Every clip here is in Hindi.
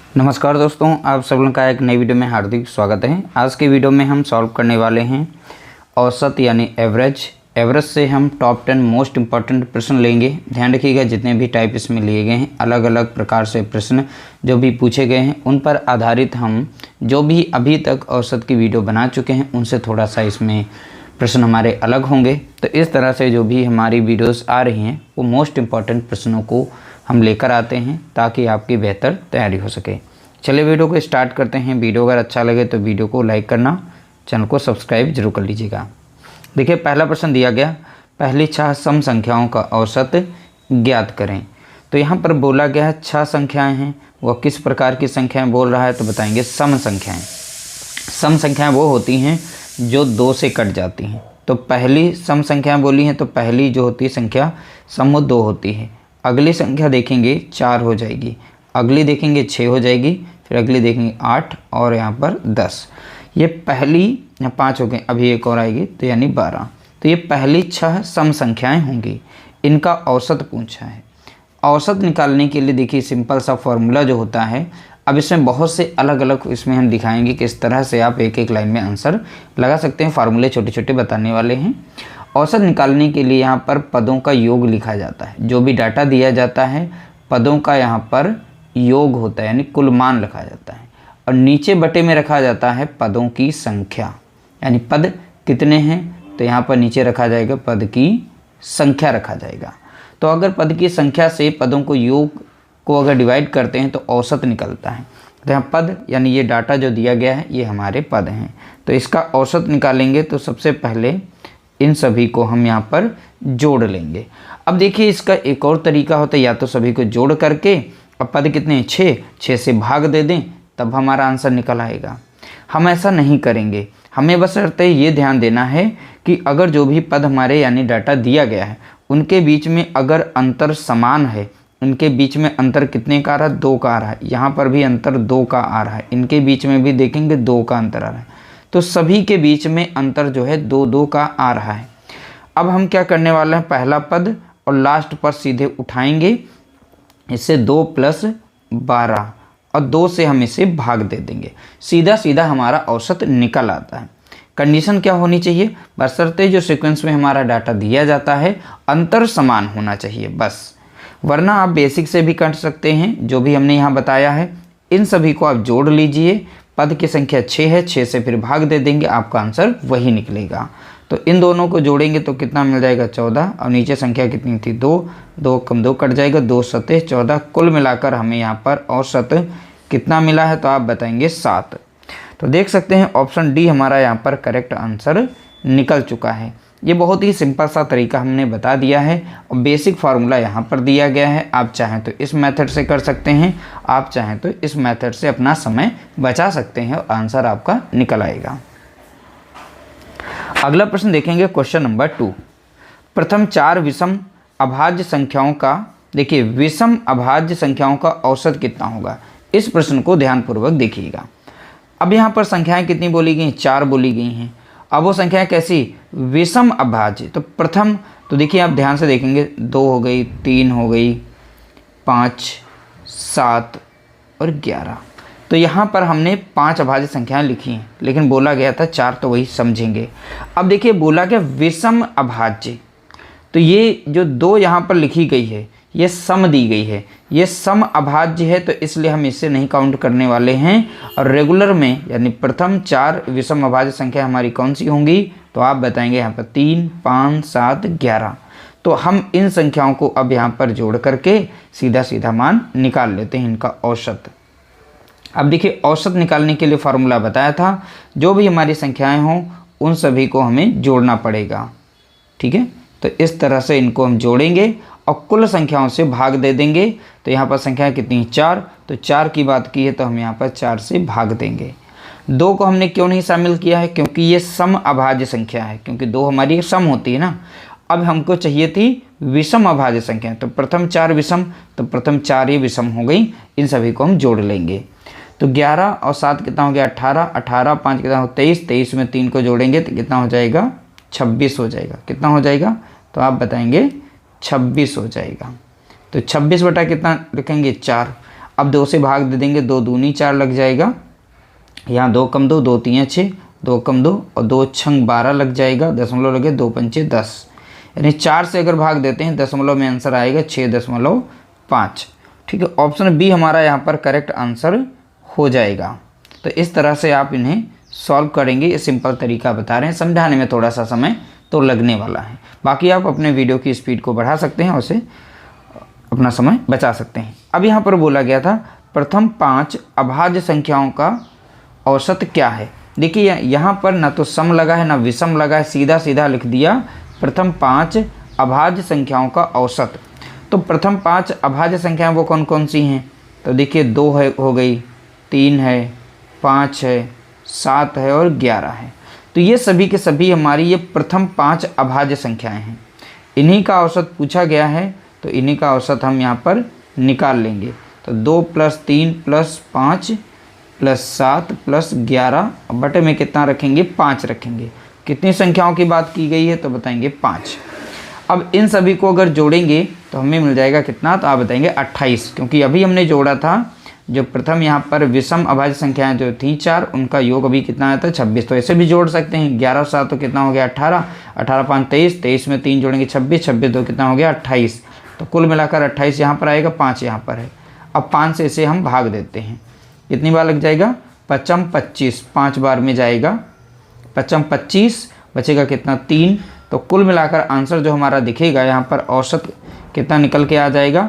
नमस्कार दोस्तों, आप सब लोगों का एक नई वीडियो में हार्दिक स्वागत है। आज के वीडियो में हम सॉल्व करने वाले हैं औसत यानी एवरेज से हम टॉप 10 मोस्ट इंपॉर्टेंट प्रश्न लेंगे। ध्यान रखिएगा, जितने भी टाइप इसमें लिए गए हैं, अलग अलग प्रकार से प्रश्न जो भी पूछे गए हैं, उन पर आधारित हम जो भी अभी तक औसत की वीडियो बना चुके हैं उनसे थोड़ा सा इसमें प्रश्न हमारे अलग होंगे। तो इस तरह से जो भी हमारी वीडियोस आ रही हैं वो मोस्ट इम्पॉर्टेंट प्रश्नों को हम लेकर आते हैं ताकि आपकी बेहतर तैयारी हो सके। चलिए वीडियो को स्टार्ट करते हैं। वीडियो अगर अच्छा लगे तो वीडियो को लाइक करना, चैनल को सब्सक्राइब जरूर कर लीजिएगा। देखिए, पहला प्रश्न दिया गया, पहली 6 सम संख्याओं का औसत ज्ञात करें। तो यहाँ पर बोला गया है 6 संख्याएँ हैं। वह किस प्रकार की संख्याएँ बोल रहा है तो बताएंगे सम संख्याएँ। सम संख्याएँ वो होती हैं जो 2 से कट जाती हैं। तो पहली सम संख्याएँ बोली हैं तो पहली जो होती है संख्या सम 2 होती है। अगली संख्या देखेंगे 4 हो जाएगी, अगली देखेंगे 6 हो जाएगी, फिर अगली देखेंगे 8 और यहाँ पर 10। ये पहली 5 हो गए, अभी एक और आएगी तो यानी 12। तो ये पहली 6 सम संख्याएँ होंगी। इनका औसत पूछा है। औसत निकालने के लिए देखिए सिंपल सा फॉर्मूला जो होता है, अब इसमें बहुत से अलग अलग इसमें हम दिखाएंगे किस तरह से आप एक एक लाइन में आंसर लगा सकते हैं। फार्मूले छोटे छोटे बताने वाले हैं। औसत निकालने के लिए यहाँ पर पदों का योग लिखा जाता है। जो भी डाटा दिया जाता है पदों का यहाँ पर योग होता है, यानी कुल मान रखा जाता है। और नीचे बटे में रखा जाता है पदों की संख्या, यानी पद कितने हैं तो यहाँ पर नीचे रखा जाएगा पद की संख्या रखा जाएगा। तो अगर पद की संख्या से पदों को योग को अगर डिवाइड करते हैं तो औसत निकलता है। तो यहाँ पद यानी ये डाटा जो दिया गया है ये हमारे पद हैं। तो इसका औसत निकालेंगे तो सबसे पहले इन सभी को हम यहाँ पर जोड़ लेंगे। अब देखिए, इसका एक और तरीका होता है, या तो सभी को जोड़ करके अब पद कितने 6 से भाग दे दें तब हमारा आंसर निकल आएगा। हम ऐसा नहीं करेंगे। हमें बस ये ध्यान देना है कि अगर जो भी पद हमारे यानी डाटा दिया गया है उनके बीच में अगर अंतर समान है, उनके बीच में अंतर कितने का आ रहा है 2 का आ रहा है, यहाँ पर भी अंतर 2 का आ रहा है, इनके बीच में भी देखेंगे 2 का अंतर आ रहा है, तो सभी के बीच में अंतर जो है 2 का आ रहा है। अब हम क्या करने वाले हैं, पहला पद और लास्ट पर सीधे उठाएंगे, इससे 2 + 12 और 2 से हम इसे भाग दे देंगे। सीधा सीधा हमारा औसत निकल आता है। कंडीशन क्या होनी चाहिए, बशर्ते जो सीक्वेंस में हमारा डाटा दिया जाता है अंतर समान होना चाहिए बस, वरना आप बेसिक से भी कर सकते हैं। जो भी हमने यहाँ बताया है इन सभी को आप जोड़ लीजिए। पद की संख्या 6 है, 6 से फिर भाग दे देंगे, आपका आंसर वही निकलेगा। तो इन दोनों को जोड़ेंगे तो कितना मिल जाएगा 14, और नीचे संख्या कितनी थी 2, 2 कम 2 कट जाएगा, 2 7 14। कुल मिलाकर हमें यहाँ पर औसत कितना मिला है तो आप बताएंगे 7। तो देख सकते हैं ऑप्शन डी हमारा यहाँ पर करेक्ट आंसर निकल चुका है। ये बहुत ही सिंपल सा तरीका हमने बता दिया है और बेसिक फार्मूला यहाँ पर दिया गया है। आप चाहें तो इस मेथड से कर सकते हैं, आप चाहें तो इस मेथड से अपना समय बचा सकते हैं और आंसर आपका निकल आएगा। अगला प्रश्न देखेंगे, क्वेश्चन नंबर 2। प्रथम 4 विषम अभाज्य संख्याओं का, देखिए विषम अभाज्य संख्याओं का औसत कितना होगा। इस प्रश्न को ध्यानपूर्वक देखिएगा। अब यहाँ पर संख्याएं कितनी बोली गई, 4 बोली गई हैं। अब वो संख्याएं कैसी, विषम अभाज्य। तो प्रथम तो देखिए आप ध्यान से देखेंगे, 2 हो गई, 3 हो गई, 5, 7 और 11। तो यहाँ पर हमने 5 अभाज्य संख्याएं लिखी हैं, लेकिन बोला गया था 4, तो वही समझेंगे। अब देखिए बोला गया विषम अभाज्य, तो ये जो 2 यहाँ पर लिखी गई है ये सम दी गई है, ये सम अभाज्य है, तो इसलिए हम इसे नहीं काउंट करने वाले हैं। और रेगुलर में यानी प्रथम 4 विषम अभाज्य संख्या हमारी कौन सी होंगी तो आप बताएंगे यहाँ पर 3, 5, 7, 11। तो हम इन संख्याओं को अब यहाँ पर जोड़ करके सीधा सीधा मान निकाल लेते हैं इनका औसत। अब देखिए औसत निकालने के लिए फार्मूला बताया था, जो भी हमारी संख्याएं हों उन सभी को हमें जोड़ना पड़ेगा। ठीक है, तो इस तरह से इनको हम जोड़ेंगे और कुल संख्याओं से भाग दे देंगे। तो यहाँ पर संख्या कितनी 4, तो 4 की बात की है तो हम यहाँ पर 4 से भाग देंगे। 2 को हमने क्यों नहीं शामिल किया है, क्योंकि ये सम अभाज्य संख्या है, क्योंकि 2 हमारी सम होती है ना। अब हमको चाहिए थी विषम अभाज्य संख्या, तो प्रथम 4 विषम, तो प्रथम 4 ही विषम हो गई। इन सभी को हम जोड़ लेंगे। तो 11 और 7 कितना हो गया 18, 18 5 कितना हो 23, 23 में 3 को जोड़ेंगे तो कितना हो जाएगा 26 हो जाएगा। कितना हो जाएगा तो आप बताएंगे 26 हो जाएगा। तो 26 बटा कितना लिखेंगे 4। अब 2 से भाग दे देंगे, 2 दूनी 4 लग जाएगा, यहाँ 2 कम 2, 2 3 6, 2 कम 2 और 2 छंग 12 लग जाएगा, दशमलव लगे 2 पंचे 10, यानी 4 से अगर भाग देते हैं दशमलव में आंसर आएगा 6.5। ठीक है, ऑप्शन बी हमारा यहाँ पर करेक्ट आंसर हो जाएगा। तो इस तरह से आप इन्हें सॉल्व करेंगे। ये सिंपल तरीका बता रहे हैं, समझाने में थोड़ा सा समय तो लगने वाला है। बाकी आप अपने वीडियो की स्पीड को बढ़ा सकते हैं और उसे अपना समय बचा सकते हैं। अब यहाँ पर बोला गया था प्रथम 5 अभाज्य संख्याओं का औसत क्या है। देखिए यहाँ पर ना तो सम लगा है ना विषम लगा है, सीधा सीधा लिख दिया प्रथम 5 अभाज्य संख्याओं का औसत। तो प्रथम 5 अभाज्य संख्याएं वो कौन कौन सी हैं, तो देखिए 2 है हो गई, 3 है, 5 है, 7 है और 11 है। तो ये सभी के सभी हमारी ये प्रथम 5 अभाज्य संख्याएं हैं। इन्हीं का औसत पूछा गया है, तो इन्हीं का औसत हम यहाँ पर निकाल लेंगे। तो 2 + 3 + 5 + 7 + 11 बटे में कितना रखेंगे, 5 रखेंगे। कितनी संख्याओं की बात की गई है, तो बताएंगे 5। अब इन सभी को अगर जोड़ेंगे तो हमें मिल जाएगा कितना, तो आप बताएंगे 28, क्योंकि अभी हमने जोड़ा था जो प्रथम यहाँ पर विषम अभाज्य संख्याएं जो थी 4, उनका योग अभी कितना आया था 26। तो ऐसे भी जोड़ सकते हैं, 11 और 7 तो कितना हो गया 18, 18 5 23, 23 में 3 जोड़ेंगे 26, 26 तो कितना हो गया 28। तो कुल मिलाकर 28 यहाँ पर आएगा, 5 यहाँ पर है। अब 5 से इसे हम भाग देते हैं, कितनी बार लग जाएगा, 5 25, 5 बार में जाएगा, 5 25 बचेगा कितना 3। तो कुल मिलाकर आंसर जो हमारा दिखेगा यहाँ पर औसत कितना निकल के आ जाएगा,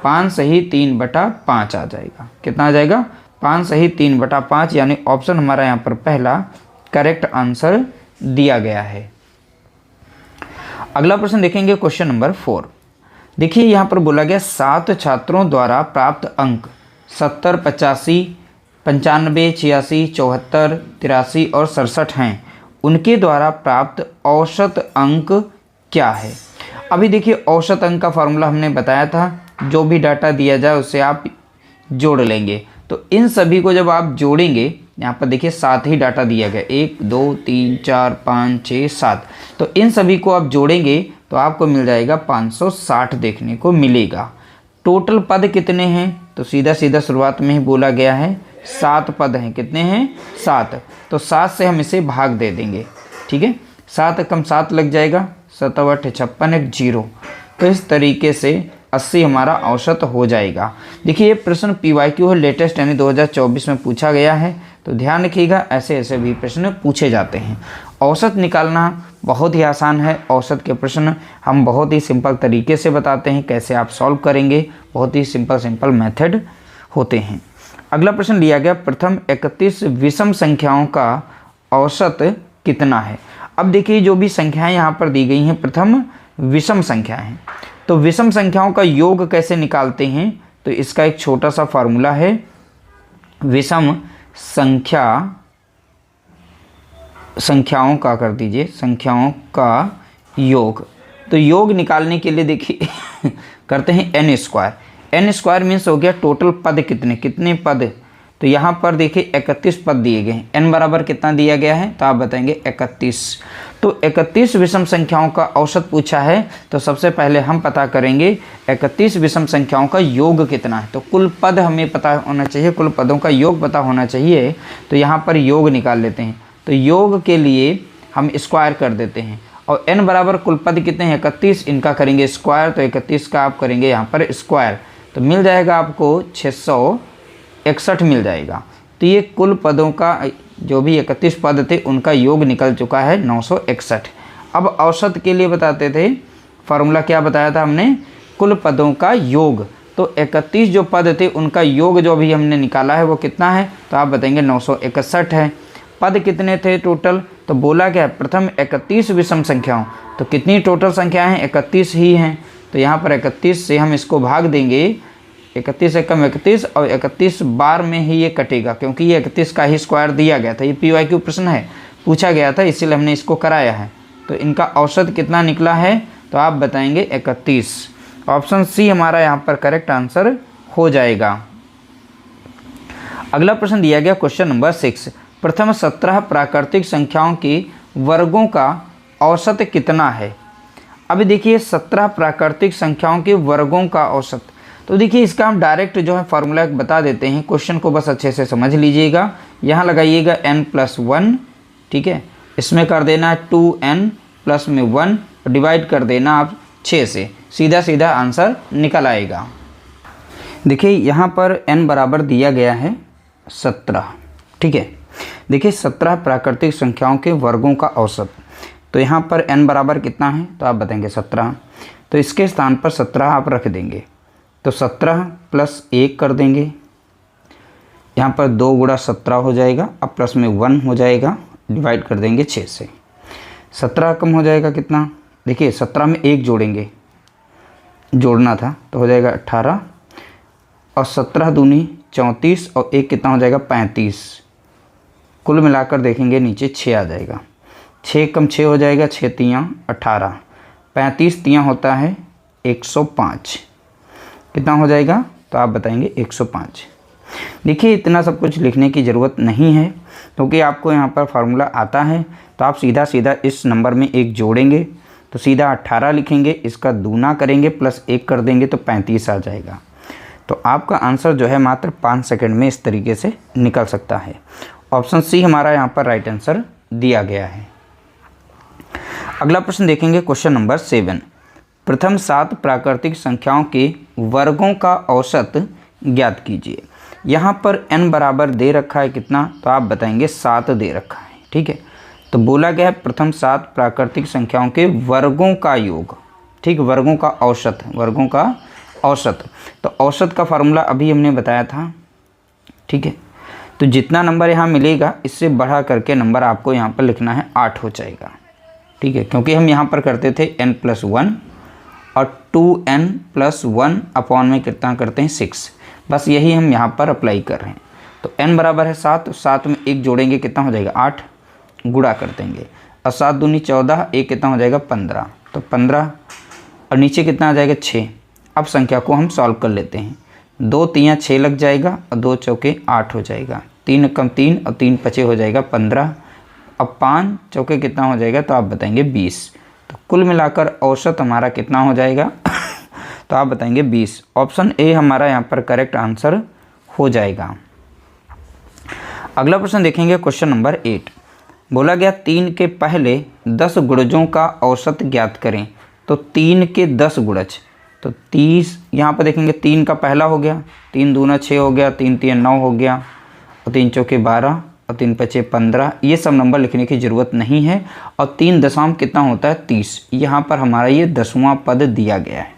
5 सही 3/5 आ जाएगा। कितना आ जाएगा, 5 सही 3/5, यानी ऑप्शन हमारा यहाँ पर पहला करेक्ट आंसर दिया गया है। अगला प्रश्न देखेंगे, क्वेश्चन नंबर 4। देखिए यहाँ पर बोला गया 7 छात्रों द्वारा प्राप्त अंक 70, 85, 95, 86, 74, 83 और 67 हैं। उनके द्वारा प्राप्त औसत अंक क्या है। अभी देखिए औसत अंक का फॉर्मूला हमने बताया था, जो भी डाटा दिया जाए उससे आप जोड़ लेंगे। तो इन सभी को जब आप जोड़ेंगे, यहाँ पर देखिए 7 ही डाटा दिया गया, 1 2 3 4 5 6 7। तो इन सभी को आप जोड़ेंगे तो आपको मिल जाएगा 560 देखने को मिलेगा। टोटल पद कितने हैं, तो सीधा सीधा शुरुआत में ही बोला गया है 7 पद हैं। कितने हैं, 7। तो 7 से हम इसे भाग दे देंगे। ठीक है, 7 कम 7 लग जाएगा, 7 8 56 1 0। तो इस तरीके से 80 हमारा औसत हो जाएगा। देखिए ये प्रश्न PYQ है, लेटेस्ट यानी 2024 में पूछा गया है। तो ध्यान रखिएगा, ऐसे ऐसे भी प्रश्न पूछे जाते हैं। औसत निकालना बहुत ही आसान है। औसत के प्रश्न हम बहुत ही सिंपल तरीके से बताते हैं, कैसे आप सॉल्व करेंगे। बहुत ही सिंपल मेथड होते हैं। अगला प्रश्न लिया गया, प्रथम 31 विषम संख्याओं का औसत कितना है। अब देखिए जो भी संख्याएं यहाँ पर दी गई हैं प्रथम विषम संख्याएं हैं। तो विषम संख्याओं का योग कैसे निकालते हैं, तो इसका एक छोटा सा फार्मूला है, विषम संख्याओं का कर दीजिए, संख्याओं का योग। तो योग निकालने के लिए देखिए करते हैं n²। n² मीन्स हो गया टोटल पद कितने पद। तो यहाँ पर देखिए 31 पद दिए गए हैं। n बराबर कितना दिया गया है, तो आप बताएंगे 31। तो 31 विषम संख्याओं का औसत पूछा है, तो सबसे पहले हम पता करेंगे 31 विषम संख्याओं का योग कितना है। तो कुल पद हमें पता होना चाहिए, कुल पदों का योग पता होना चाहिए। तो यहाँ पर योग निकाल लेते हैं। तो योग के लिए हम स्क्वायर कर देते हैं, और n बराबर कुल पद कितने हैं 31, इनका करेंगे स्क्वायर। तो 31 का आप करेंगे यहाँ पर स्क्वायर, तो मिल जाएगा आपको 661 मिल जाएगा। तो ये कुल पदों का जो भी 31 पद थे उनका योग निकल चुका है 961। अब औसत के लिए बताते थे, फार्मूला क्या बताया था हमने, कुल पदों का योग। तो 31 जो पद थे उनका योग जो भी हमने निकाला है वो कितना है, तो आप बताएंगे 961 है। पद कितने थे टोटल, तो बोला क्या प्रथम 31 विषम संख्याओं। तो कितनी टोटल संख्याएं हैं, 31 ही हैं। तो यहाँ पर 31 से हम इसको भाग देंगे, 31 से कम 31, और 31 बार में ही ये कटेगा, क्योंकि ये 31 का ही स्क्वायर दिया गया था। ये PYQ प्रश्न है, पूछा गया था, इसीलिए हमने इसको कराया है। तो इनका औसत कितना निकला है, तो आप बताएंगे 31। ऑप्शन सी हमारा यहाँ पर करेक्ट आंसर हो जाएगा। अगला प्रश्न दिया गया क्वेश्चन नंबर 6, प्रथम 17 प्राकृतिक संख्याओं के वर्गों का औसत कितना है। अब देखिए 17 प्राकृतिक संख्याओं के वर्गों का औसत, तो देखिए इसका हम डायरेक्ट जो है फार्मूला बता देते हैं, क्वेश्चन को बस अच्छे से समझ लीजिएगा। यहाँ लगाइएगा n+1, ठीक है, इसमें कर देना 2n प्लस में 1, डिवाइड कर देना आप 6 से, सीधा सीधा आंसर निकल आएगा। देखिए यहाँ पर n बराबर दिया गया है 17, ठीक है। देखिए 17 प्राकृतिक संख्याओं के वर्गों का औसत, तो यहाँ पर n बराबर कितना है तो आप बताएंगे 17, तो इसके स्थान पर 17 आप रख देंगे, तो 17 प्लस 1 कर देंगे, यहाँ पर 2 गुणा 17 हो जाएगा, अब प्लस में 1 हो जाएगा, डिवाइड कर देंगे 6 से। 17 कम हो जाएगा कितना, देखिए 17 में 1 जोड़ेंगे, जोड़ना था तो हो जाएगा 18, और 17 दूनी 34 और 1 कितना हो जाएगा 35, कुल मिलाकर देखेंगे नीचे 6 आ जाएगा, 6 कम 6 हो जाएगा, 6 तियाँ 18, 35 तियाँ होता है 105, कितना हो जाएगा तो आप बताएंगे 105। देखिए इतना सब कुछ लिखने की ज़रूरत नहीं है, क्योंकि आपको यहाँ पर फार्मूला आता है, तो आप सीधा सीधा इस नंबर में 1 जोड़ेंगे तो सीधा 18 लिखेंगे, इसका दूना करेंगे प्लस 1 कर देंगे तो 35 आ जाएगा। तो आपका आंसर जो है मात्र 5 सेकंड में इस तरीके से निकल सकता है। ऑप्शन सी हमारा यहाँ पर राइट आंसर दिया गया है। अगला प्रश्न देखेंगे, क्वेश्चन नंबर 7। प्रथम 7 प्राकृतिक संख्याओं के वर्गों का औसत ज्ञात कीजिए। यहाँ पर n बराबर दे रखा है कितना, तो आप बताएंगे 7 दे रखा है, ठीक है। तो बोला गया है प्रथम 7 प्राकृतिक संख्याओं के वर्गों का योग, ठीक, वर्गों का औसत, वर्गों का औसत। तो औसत का फार्मूला अभी हमने बताया था, ठीक है। तो जितना नंबर यहाँ मिलेगा इससे बढ़ा करके नंबर आपको यहाँ पर लिखना है 8 हो जाएगा, ठीक है, क्योंकि हम यहाँ पर करते थे n+1 और 2n+1 अपॉन में कितना करते हैं 6, बस यही हम यहाँ पर अप्लाई कर रहे हैं। तो n बराबर है 7, तो 7 में 1 जोड़ेंगे कितना हो जाएगा 8, गुणा कर देंगे, और 7 दूनी 14, 1 कितना हो जाएगा 15, तो 15 और नीचे कितना आ जाएगा 6। अब संख्या को हम सॉल्व कर लेते हैं, 2 तियाँ 6 लग जाएगा और 2 चौके 8 हो जाएगा, 3 कम 3 और 3 पचे हो जाएगा 15, अब 5 चौके कितना हो जाएगा तो आप बताएंगे 20। तो कुल मिलाकर औसत हमारा कितना हो जाएगा तो आप बताएंगे 20। ऑप्शन ए हमारा यहाँ पर करेक्ट आंसर हो जाएगा। अगला प्रश्न देखेंगे, क्वेश्चन नंबर 8। बोला गया 3 के पहले 10 गुणजों का औसत ज्ञात करें। तो 3 के 10 गुणज, तो 30 यहाँ पर देखेंगे, 3 का पहला हो गया, 3 दूना 6 हो गया, 3 तिया 9 हो गया, और 3 चौके 12 और 3 पचे 15। ये सब नंबर लिखने की ज़रूरत नहीं है। और 3 दशमलव कितना होता है 30। यहाँ पर हमारा ये 10वां पद दिया गया है,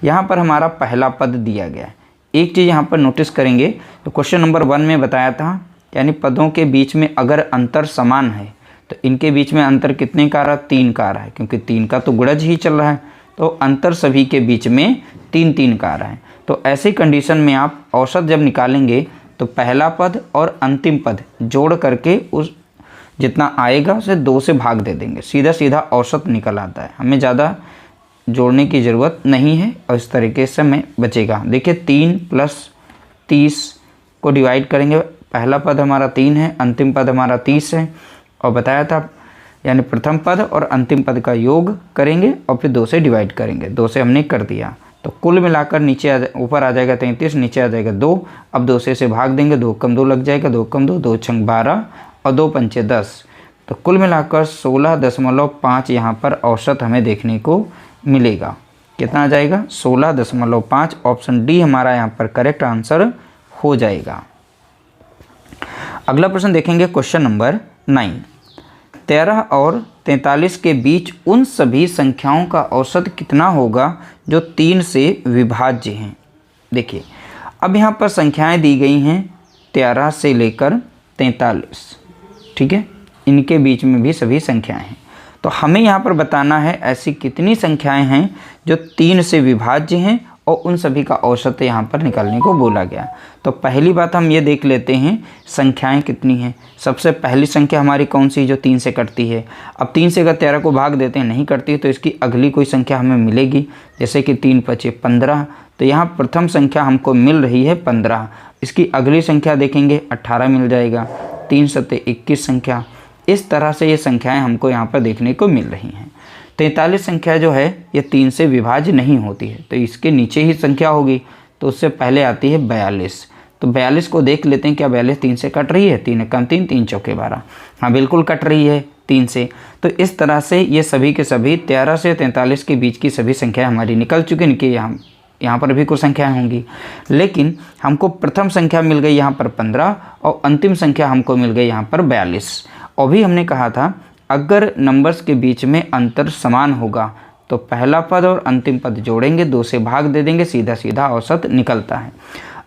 यहाँ पर हमारा पहला पद दिया गया है। एक चीज़ यहाँ पर नोटिस करेंगे, तो क्वेश्चन नंबर 1 में बताया था, यानी पदों के बीच में अगर अंतर समान है तो इनके बीच में अंतर कितने का आ रहा है 3 का आ रहा है, क्योंकि 3 का तो गुणज ही चल रहा है, तो अंतर सभी के बीच में 3 का आ रहा है। तो ऐसी कंडीशन में आप औसत जब निकालेंगे तो पहला पद और अंतिम पद जोड़ करके उस जितना आएगा उसे 2 से भाग दे देंगे, सीधा सीधा औसत निकल आता है। हमें ज़्यादा जोड़ने की ज़रूरत नहीं है और इस तरीके से हमें बचेगा। देखिए 3 + 30 को डिवाइड करेंगे, पहला पद हमारा 3 है, अंतिम पद हमारा 30 है, और बताया था यानी प्रथम पद और अंतिम पद का योग करेंगे और फिर 2 से डिवाइड करेंगे, 2 से हमने कर दिया। तो कुल मिलाकर नीचे ऊपर आ जाएगा 33, नीचे आ जाएगा 2। अब 2 से भाग देंगे, 2 कम 2 लग जाएगा, 2 कम 2, 2 छंग 12 और 2 पंचे 10। तो कुल मिलाकर 16.5 यहाँ पर औसत हमें देखने को मिलेगा। कितना आ जाएगा 16.5। ऑप्शन डी हमारा यहाँ पर करेक्ट आंसर हो जाएगा। अगला प्रश्न देखेंगे, क्वेश्चन नंबर 9। 13 और 43 के बीच उन सभी संख्याओं का औसत कितना होगा जो 3 से विभाज्य हैं। देखिए अब यहाँ पर संख्याएं दी गई हैं 13 से लेकर 43, ठीक है, इनके बीच में भी सभी संख्याएं हैं। तो हमें यहाँ पर बताना है ऐसी कितनी संख्याएं हैं जो 3 से विभाज्य हैं और उन सभी का औसत यहाँ पर निकालने को बोला गया। तो पहली बात हम ये देख लेते हैं संख्याएं कितनी हैं। सबसे पहली संख्या हमारी कौन सी जो 3 से कटती है। अब 3 से अगर 13 को भाग देते हैं नहीं करती है तो इसकी अगली कोई संख्या हमें मिलेगी, जैसे कि 3 पचे 15। तो यहाँ प्रथम संख्या हमको मिल रही है 15। इसकी अगली संख्या देखेंगे 18 मिल जाएगा, 3 सत्ते 21 संख्या। इस तरह से ये संख्याएँ हमको यहाँ पर देखने को मिल रही हैं। 43 संख्या जो है ये 3 से विभाज्य नहीं होती है, तो इसके नीचे ही संख्या होगी। तो उससे पहले आती है 42। तो 42 को देख लेते हैं, क्या 42 3 से कट रही है? 3 कम 3, 3 चौके 12। हाँ बिल्कुल कट रही है 3 से। तो इस तरह से ये सभी के सभी 13 से 43 के बीच की सभी संख्या हमारी निकल चुकी हैं। इनके यहाँ पर भी कुछ संख्याएं होंगी, लेकिन हमको प्रथम संख्या मिल गई यहाँ पर 15 और अंतिम संख्या हमको मिल गई यहाँ पर 42। और भी हमने कहा था अगर नंबर्स के बीच में अंतर समान होगा तो पहला पद और अंतिम पद जोड़ेंगे, 2 से भाग दे देंगे, सीधा सीधा औसत निकलता है।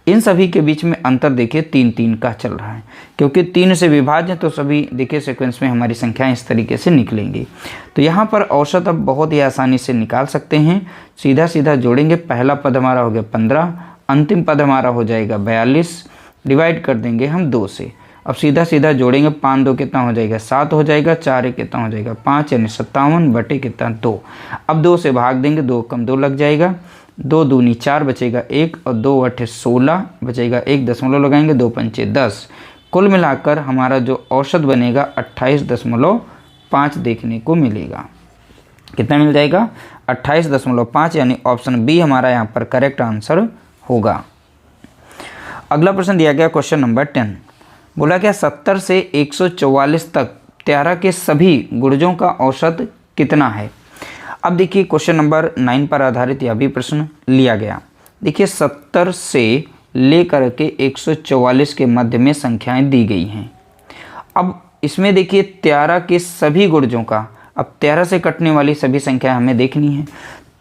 इन सभी के बीच में अंतर देखिए 3 3 का चल रहा है, क्योंकि 3 से विभाज्य तो सभी देखिए सीक्वेंस में हमारी संख्याएं इस तरीके से निकलेंगी। तो यहाँ पर औसत अब बहुत ही आसानी से निकाल सकते हैं। सीधा सीधा जोड़ेंगे, पहला पद हमारा हो गया 15, अंतिम पद हमारा हो जाएगा 42, डिवाइड कर देंगे हम 2 से। अब सीधा सीधा जोड़ेंगे, 5 2 कितना हो जाएगा? 7 हो जाएगा, 4 1 कितना हो जाएगा? 5 यानी 57 बटे कितना? 2। अब 2 से भाग देंगे, 2 कम 2 लग जाएगा, 2 दूनी 4 बचेगा 1 और 2 8 16 बचेगा 1 दशमलव लगाएंगे, 2 पंचे 10। कुल मिलाकर हमारा जो औसत बनेगा 28.5 देखने को मिलेगा। कितना मिल जाएगा? 28.5, यानी ऑप्शन बी हमारा यहाँ पर करेक्ट आंसर होगा। अगला प्रश्न दिया गया क्वेश्चन नंबर 10, बोला क्या 70 से 144 तक 13 के सभी गुणजों का औसत कितना है? अब देखिए क्वेश्चन नंबर 9 पर आधारित यह भी प्रश्न लिया गया। देखिए 70 से लेकर के 144 के मध्य में संख्याएं दी गई हैं। अब इसमें देखिए 13 के सभी गुणजों का, अब 13 से कटने वाली सभी संख्याएं हमें देखनी है।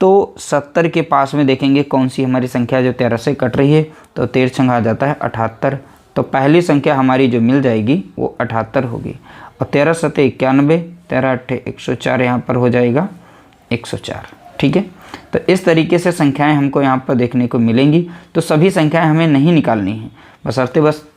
तो 70 के पास में देखेंगे कौन सी हमारी संख्या जो 13 से कट रही है, तो 13 छंग आ जाता है 78। तो पहली संख्या हमारी जो मिल जाएगी वो 78 होगी। और 13 सते 91, 13 अट्ठे 104, यहाँ पर हो जाएगा 104। ठीक है, तो इस तरीके से संख्याएं हमको यहाँ पर देखने को मिलेंगी। तो सभी संख्याएं हमें नहीं निकालनी है, बस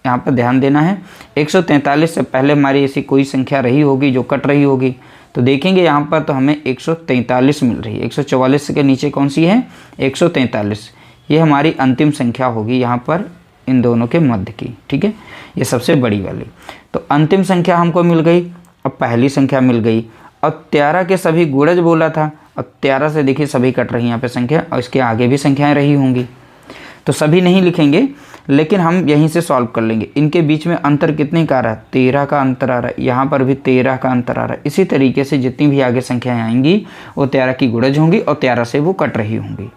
यहाँ पर ध्यान देना है। 143 से पहले हमारी ऐसी कोई संख्या रही होगी जो कट रही होगी, तो देखेंगे यहाँ पर तो हमें 143 मिल रही है। 144 के नीचे कौन सी है? 143। ये हमारी अंतिम संख्या होगी यहाँ पर इन दोनों के मध्य की। ठीक है, ये सबसे बड़ी वाली। तो अंतिम संख्या हमको मिल गई, अब पहली संख्या मिल गई। और 13 के सभी गुणज बोला था, अब 13 से देखिए सभी कट रही यहाँ पे संख्या, और इसके आगे भी संख्याएं रही होंगी। तो सभी नहीं लिखेंगे, लेकिन हम यहीं से सॉल्व कर लेंगे। इनके बीच में अंतर कितने का आ रहा है? 13 का अंतर आ रहा है, यहाँ पर भी 13 का अंतर आ रहा है। इसी तरीके से जितनी भी आगे संख्याएं आएंगी वो 13 की गुणज होंगी और 13 से वो कट रही होंगी।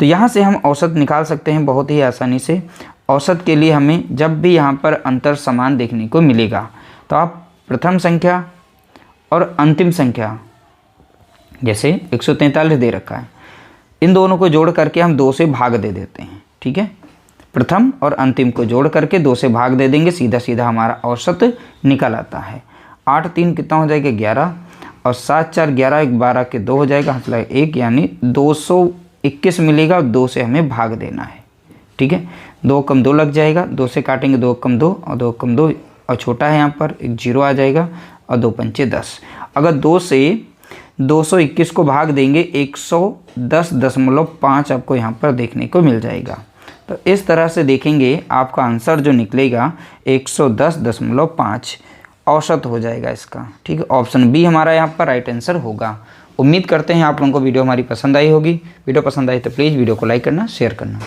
तो यहाँ से हम औसत निकाल सकते हैं बहुत ही आसानी से। औसत के लिए हमें जब भी यहाँ पर अंतर समान देखने को मिलेगा, तो आप प्रथम संख्या और अंतिम संख्या, जैसे 143 दे रखा है, इन दोनों को जोड़ करके हम 2 से भाग दे देते हैं। ठीक है, प्रथम और अंतिम को जोड़ करके 2 से भाग दे देंगे, सीधा सीधा हमारा औसत निकल आता है। 8 3 कितना हो जाएगा? 11, और 7 4 11, 1 12 के 2 हो जाएगा, हाथ लगा 1, यानी 221 मिलेगा। 2 से हमें भाग देना है। ठीक है, 2 कम 2 लग जाएगा, 2 से काटेंगे 2 कम 2 और 2 कम 2, और छोटा है यहाँ पर एक 0 आ जाएगा, और 2 पंचे 10। अगर 2 से 221 को भाग देंगे 110.5 आपको यहाँ पर देखने को मिल जाएगा। तो इस तरह से देखेंगे आपका आंसर जो निकलेगा 110.5 औसत हो जाएगा इसका। ठीक है, ऑप्शन बी हमारा यहाँ पर राइट आंसर होगा। उम्मीद करते हैं आप लोगों को वीडियो हमारी पसंद आई होगी। वीडियो पसंद आई तो प्लीज़ वीडियो को लाइक करना, शेयर करना।